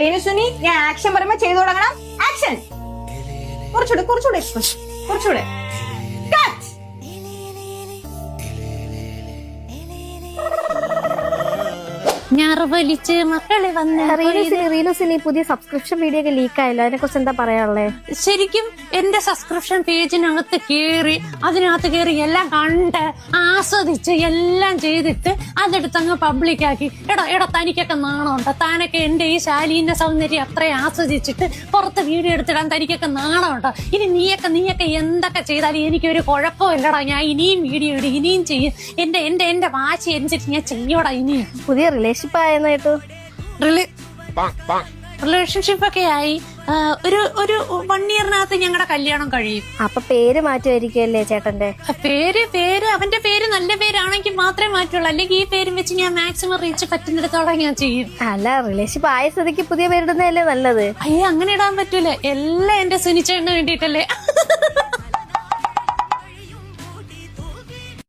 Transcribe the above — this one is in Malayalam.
രേണുസുനി, ഞാൻ ആക്ഷൻ പറയുമ്പോ ചെയ്തു തുടങ്ങണം. ആക്ഷൻ. കുറച്ചുകൂടെ എക്സ്പ്രഷൻ, കുറച്ചുകൂടെ. ഞാറുവലിച്ച് മക്കളെ വന്ന് റീലുസിന് ഈ പുതിയ സബ്സ്ക്രിപ്ഷൻ വീഡിയോ ഒക്കെ ലീക്ക് ആയല്ലോ, അതിനെ കുറിച്ച് എന്താ പറയാനുള്ളത്? ശരിക്കും എന്റെ സബ്സ്ക്രിപ്ഷൻ പേജിനകത്ത് കേറി അതിനകത്ത് കേറി എല്ലാം കണ്ട് ആസ്വദിച്ച് എല്ലാം ചെയ്തിട്ട് അതെടുത്തങ്ങ് പബ്ലിക്കാക്കി. എടാ തനിക്കൊക്കെ നാണമുണ്ടോ? താനൊക്കെ എന്റെ ഈ ശാലീന്റെ സൗന്ദര്യം അത്രയും ആസ്വദിച്ചിട്ട് പുറത്ത് വീഡിയോ എടുത്തിടാൻ തനിക്കൊക്കെ നാണമുണ്ടോ? ഇനി നീയൊക്കെ എന്തൊക്കെ ചെയ്താലും എനിക്കൊരു കുഴപ്പമില്ലടാ. ഞാൻ ഇനിയും വീഡിയോ ഇടും, ഇനിയും ചെയ്യും. എന്റെ വാശി അനുസരിച്ച് ഞാൻ ചെയ്യോടാ ഇനിയും. പുതിയ റിലേഷൻഷിപ്പ് ആയെന്നായിട്ടു റിലേഷൻഷിപ്പ് ഒക്കെ ആയി. ഒരു 1 ഇയറിനകത്ത് ഞങ്ങളുടെ കല്യാണം കഴിയും. അപ്പൊ പേര് മാറ്റുമായിരിക്കുമല്ലേ ചേട്ടന്റെ? പേര് അവന്റെ പേര് നല്ല പേരാണെങ്കിൽ മാത്രമേ മാറ്റുള്ളൂ. അല്ലെങ്കിൽ ഈ പേരും വെച്ച് ഞാൻ മാക്സിമം റീച്ച് പറ്റുന്നിടത്തോളം ഞാൻ ചെയ്യും. അല്ല, റിലേഷൻഷിപ്പ് ആയ സ്ഥിതിക്ക് പുതിയ പേരിടുന്നതല്ലേ നല്ലത്. അയ്യോ, അങ്ങനെ ഇടാൻ പറ്റൂല. എല്ലാം എന്റെ സുനിച്ചേട്ടന് വേണ്ടിയിട്ടല്ലേ.